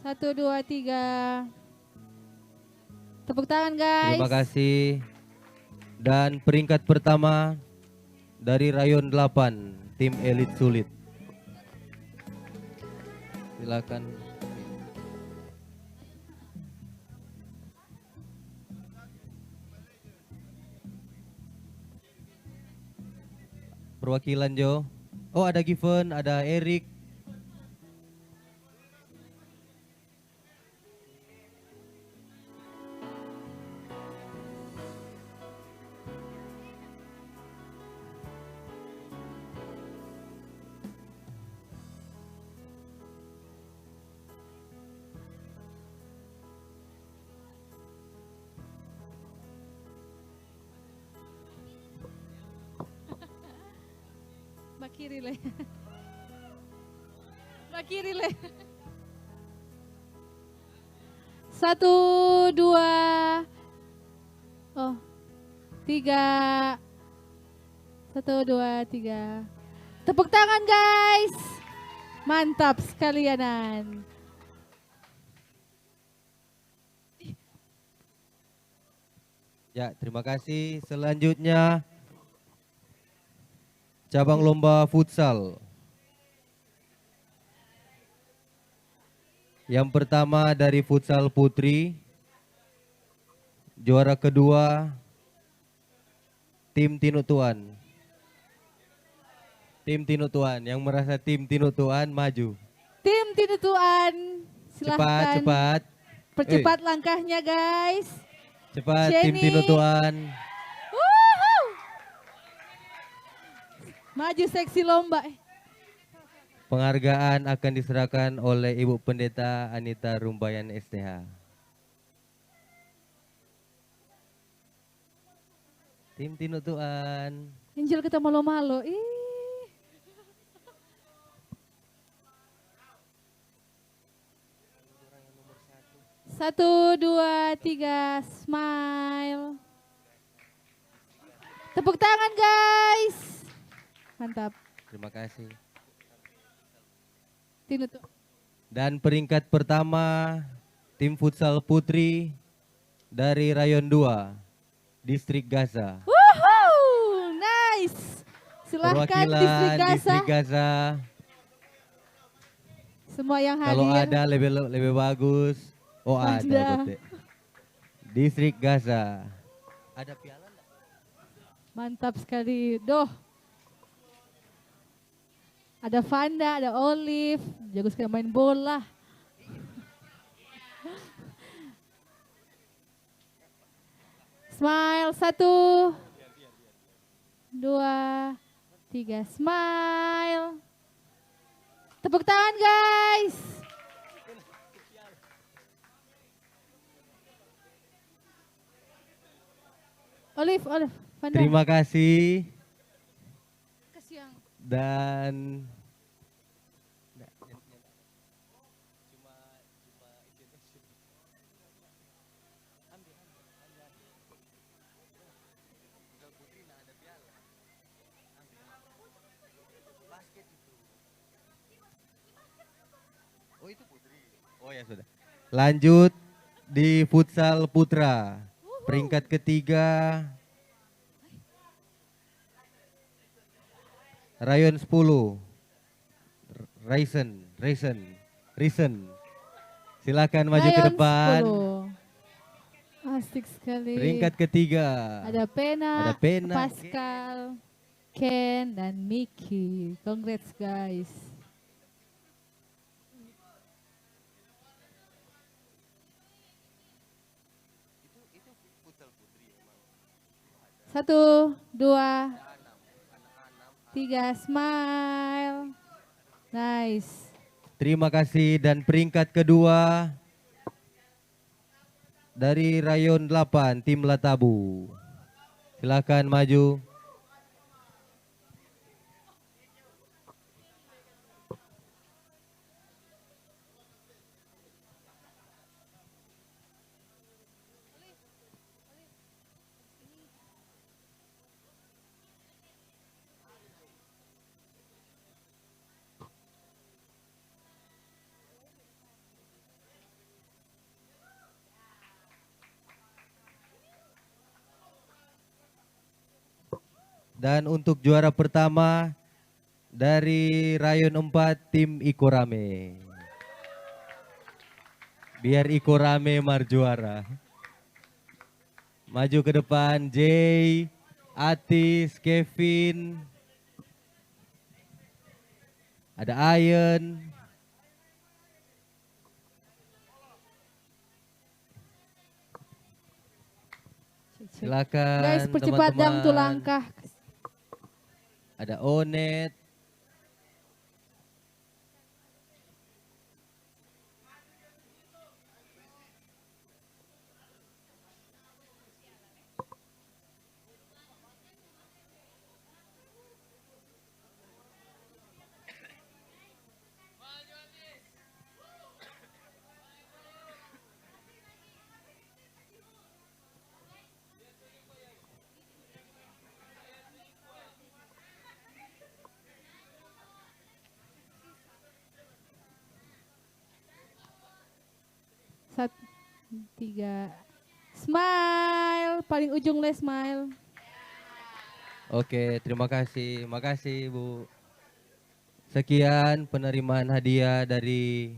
Satu, dua, tiga. Tepuk tangan guys. Terima kasih. Dan peringkat pertama dari Rayon 8, tim Elit Sulit. Silakan. Perwakilan Jo. Oh, ada Given, ada Erik. Mbak kiri le. Mbak kiri le. Satu, dua, oh, tiga. Satu, dua, tiga. Tepuk tangan guys. Mantap sekalianan. Ya, terima kasih. Selanjutnya cabang lomba futsal. Yang pertama dari futsal putri, juara kedua tim Tinutuan. Tim Tinutuan, yang merasa tim Tinutuan maju. Tim Tinutuan, Cepat, silahkan cepat. percepat langkahnya guys. Cepat tim Jenny. Tinutuan. Wuhu. Maju seksi lomba. Penghargaan akan diserahkan oleh Ibu Pendeta Anita Rumbayan STH. Tim Tinutuan. Angel kita malu-malu. Ih. Satu, dua, tiga, smile. Tepuk tangan guys. Mantap. Terima kasih. Tinutuan. Dan peringkat pertama tim futsal putri dari Rayon 2, Distrik Gaza. Woohoo, nice. Silahkan Perwakilan Distrik Gaza. Distrik Gaza. Semua yang hadir. Kalau ada lebih bagus. Oh ada. Ada. Bete. Distrik Gaza. Ada piala enggak? Mantap sekali. Doh. Ada Vanda, ada Olive, jago sekali main bola. Smile, satu, dua, tiga, smile. Tepuk tangan guys. Olive, Vanda. Terima kasih. Kasih yang Dan oh ya sudah. Lanjut di futsal putra. Peringkat ketiga Rayon 10. Risen. Silakan maju ke Lions depan. 10. Asik sekali. Peringkat ketiga. Ada Pena, Ada Pena, Pascal, Ken, dan Mickey. Congrats guys. Satu, dua, tiga, smile. Nice. Terima kasih dan peringkat kedua dari Rayon 8 tim Latabu. Silakan maju. Dan untuk juara pertama dari Rayon 4 tim Ikorame. Biar Ikorame marjuara. Maju ke depan Jay, Atis, Kevin. Ada Ayen. Silakan Guys, percepat jam tuh teman-teman. langkah. Ada Onet. Satu, tiga, Smile, paling ujung le smile. Oke, terima kasih. Makasih, Bu. Sekian penerimaan hadiah dari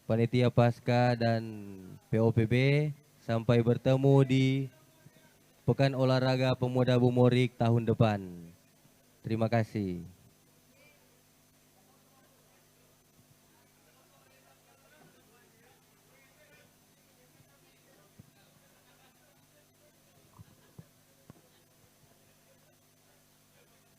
Panitia Pasca dan POPB. Sampai bertemu di Pekan Olahraga Pemuda Bumorik tahun depan. Terima kasih.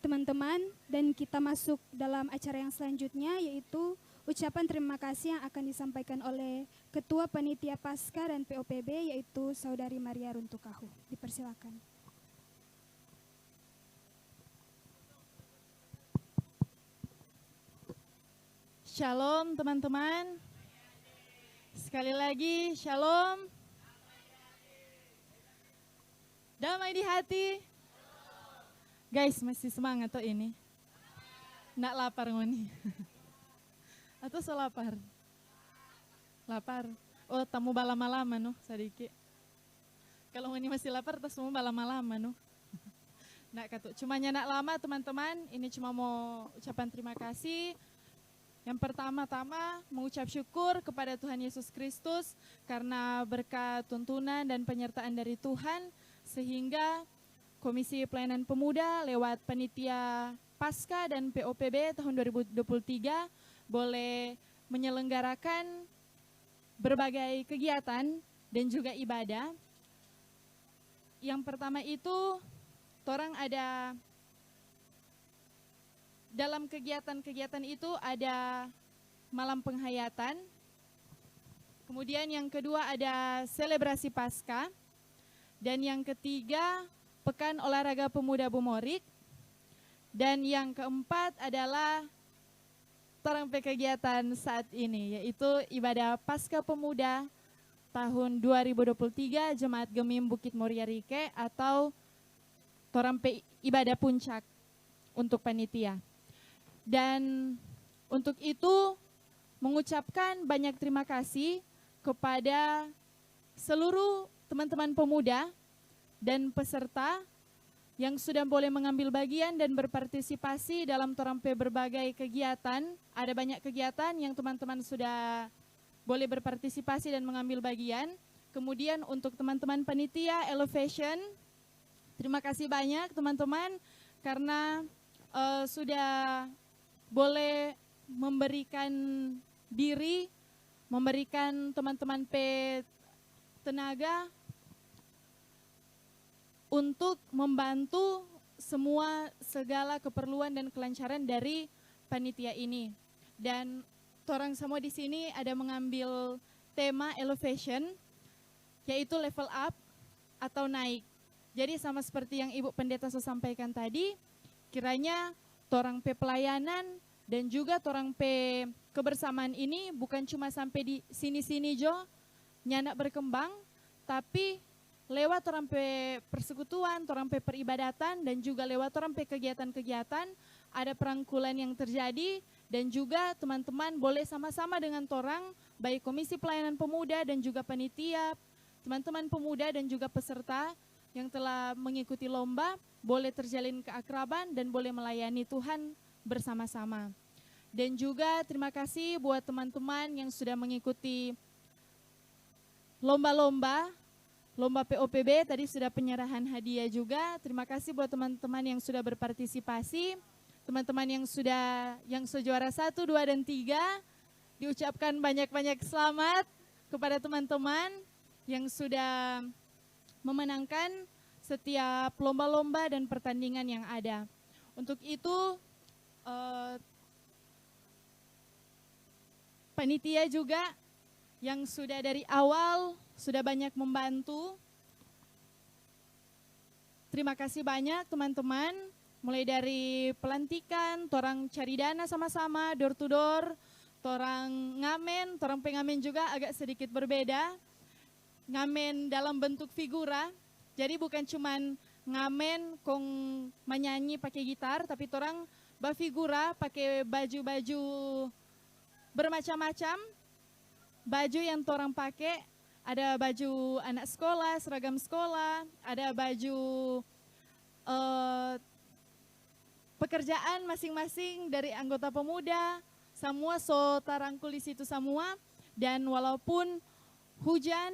Teman-teman, dan kita masuk dalam acara yang selanjutnya, yaitu ucapan terima kasih yang akan disampaikan oleh Ketua Panitia Pasca dan POPB, yaitu Saudari Maria Runtukahu. Dipersilakan. Shalom teman-teman. Sekali lagi, shalom. Damai di hati. Guys, masih semangat tuh ini. Nggak lapar ngoni. Atau so lapar? Lapar. Oh, tamu balama-lama no, sedikit. Kalau ngoni masih lapar, tas semua balama-lama no. Nggak katu. Cumanya nak lama teman-teman. Ini cuma mau ucapan terima kasih. Yang pertama-tama mengucap syukur kepada Tuhan Yesus Kristus karena berkat tuntunan dan penyertaan dari Tuhan sehingga Komisi Pelayanan Pemuda lewat Panitia Pasca dan POPB tahun 2023 boleh menyelenggarakan berbagai kegiatan dan juga ibadah. Yang pertama itu, torang ada dalam kegiatan-kegiatan itu ada malam penghayatan. Kemudian yang kedua ada selebrasi Pasca. Dan yang ketiga, Pekan Olahraga Pemuda Bumorik. Dan yang keempat adalah torang kegiatan saat ini, yaitu ibadah Pasca Pemuda tahun 2023 Jemaat Gemim Bukit Muria Rike atau torang ibadah puncak untuk panitia. Dan untuk itu mengucapkan banyak terima kasih kepada seluruh teman-teman pemuda dan peserta yang sudah boleh mengambil bagian dan berpartisipasi dalam torampe berbagai kegiatan. Ada banyak kegiatan yang teman-teman sudah boleh berpartisipasi dan mengambil bagian. Kemudian untuk teman-teman panitia Elevation, terima kasih banyak teman-teman karena sudah boleh memberikan diri, memberikan teman-teman tenaga untuk membantu semua segala keperluan dan kelancaran dari panitia ini. Dan orang semua di sini ada mengambil tema elevation, yaitu level up atau naik. Jadi sama seperti yang Ibu Pendeta sampaikan tadi, kiranya torang pelayanan dan juga torang kebersamaan ini bukan cuma sampai di sini-sini jo, nyanak berkembang, tapi lewat torang persekutuan, torang peribadatan, dan juga lewat torang kegiatan-kegiatan, ada perangkulan yang terjadi, dan juga teman-teman boleh sama-sama dengan torang, baik Komisi Pelayanan Pemuda dan juga panitia, teman-teman pemuda dan juga peserta yang telah mengikuti lomba, boleh terjalin keakraban dan boleh melayani Tuhan bersama-sama. Dan juga terima kasih buat teman-teman yang sudah mengikuti lomba-lomba, lomba POPB, tadi sudah penyerahan hadiah juga. Terima kasih buat teman-teman yang sudah berpartisipasi, teman-teman yang juara 1, 2, dan 3. Diucapkan banyak-banyak selamat kepada teman-teman yang sudah memenangkan setiap lomba-lomba dan pertandingan yang ada. Untuk itu, panitia juga yang sudah dari awal sudah banyak membantu. Terima kasih banyak teman-teman, mulai dari pelantikan, torang cari dana sama-sama, door to door, torang ngamen, torang pengamen juga agak sedikit berbeda. Ngamen dalam bentuk figura, jadi bukan cuman ngamen kong menyanyi pakai gitar, tapi torang bafigura pakai baju-baju bermacam-macam. Baju yang torang pakai Ada baju anak sekolah, seragam sekolah, ada baju pekerjaan masing-masing dari anggota pemuda, semua so tarangkul di situ semua. Dan walaupun hujan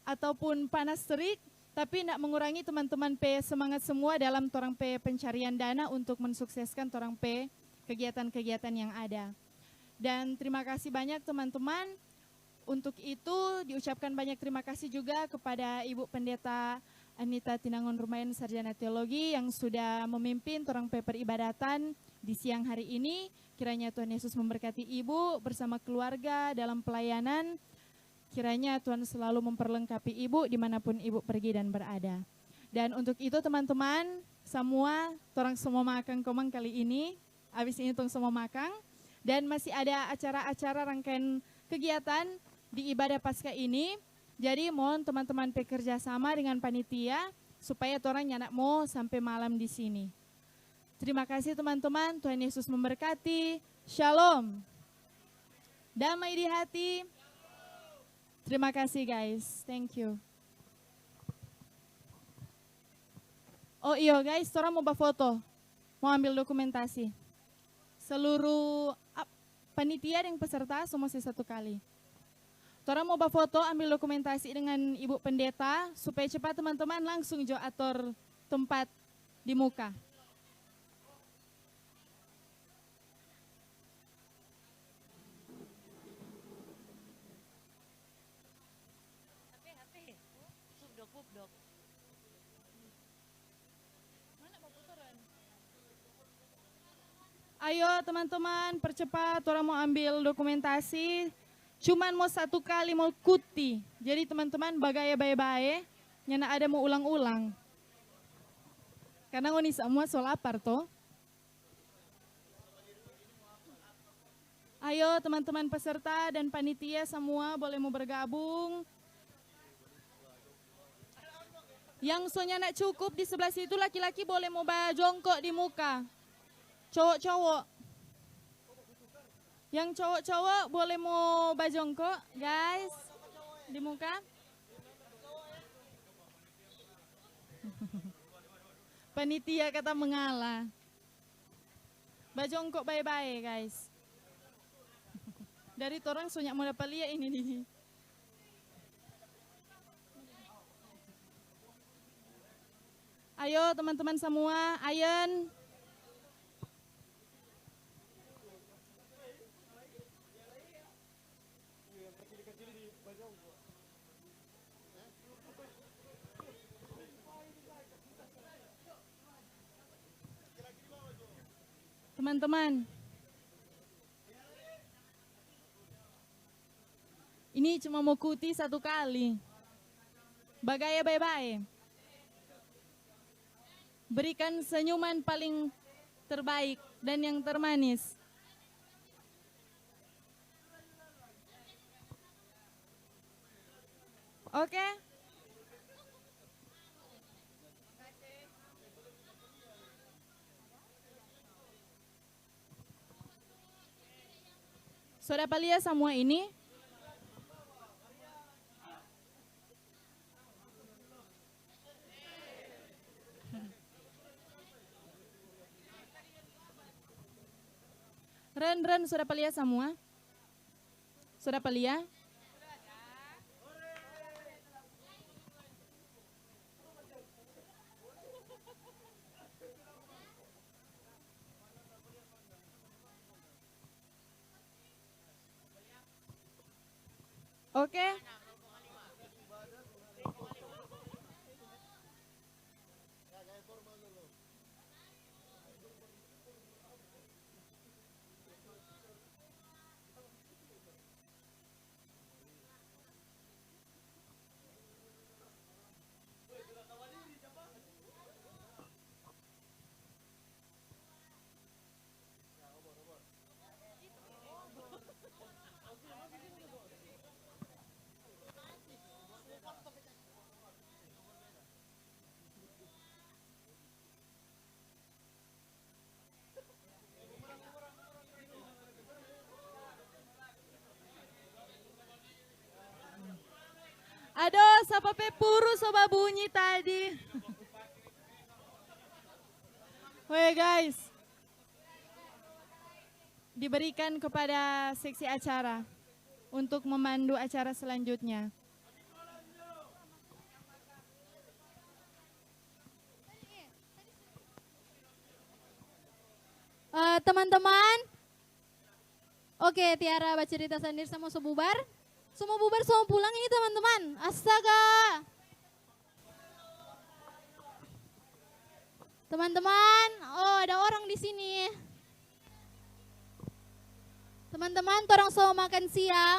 ataupun panas terik, tapi tidak mengurangi teman-teman P semangat semua dalam torang P pencarian dana untuk mensukseskan torang P kegiatan-kegiatan yang ada. Dan terima kasih banyak teman-teman. Untuk itu diucapkan banyak terima kasih juga kepada Ibu Pendeta Anita Tinangon Rumayan Sarjana Teologi yang sudah memimpin torang P peribadatan di siang hari ini. Kiranya Tuhan Yesus memberkati Ibu bersama keluarga dalam pelayanan. Kiranya Tuhan selalu memperlengkapi Ibu dimanapun Ibu pergi dan berada. Dan untuk itu teman-teman semua, torang semua makan komang kali ini. Habis ini tong semua makan. Dan masih ada acara-acara rangkaian kegiatan di ibadah Paskah ini. Jadi mohon teman-teman bekerja sama dengan panitia supaya torang nyanak mau sampai malam di sini. Terima kasih teman-teman, Tuhan Yesus memberkati. Shalom. Damai di hati. Terima kasih guys, thank you. Oh iya guys, torang mau foto, mau ambil dokumentasi. Seluruh panitia dan peserta semua satu kali. Torang mau foto, ambil dokumentasi dengan Ibu Pendeta, supaya cepat teman-teman langsung jo atur tempat di muka. Ayo teman-teman, percepat, orang mau ambil dokumentasi. Cuman mau satu kali mau kuti. Jadi teman-teman bagaya bae-bae, nyana ada mau ulang-ulang. Karena ini semua so lapar toh. Ayo teman-teman peserta dan panitia semua boleh mau bergabung. Yang so nyana cukup di sebelah situ laki-laki boleh mau jongkok di muka. Cowok-cowok. Yang cowok-cowok boleh mau bajongkok, guys, di muka. Panitia kata mengalah. Bajongkok bye-bye, guys. Dari torang sunyak mau dapat lihat ini nih. Ayo teman-teman semua, Ayen. Teman-teman, ini cuma mau kuti satu kali. Bagaya bye-bye. Berikan senyuman paling terbaik dan yang termanis. Oke? Saudara Palia semua ini. Ren, Saudara Palia semua. Saudara Palia. Oke. Aduh, siapa pe puru soba bunyi tadi. Weh guys, diberikan kepada seksi acara untuk memandu acara selanjutnya. Teman-teman, oke, Tiara baca cerita sendiri sama bubar. Semua bubar, semua pulang ini teman-teman. Astaga. Teman-teman, oh ada orang di sini. Teman-teman, orang semua makan siang.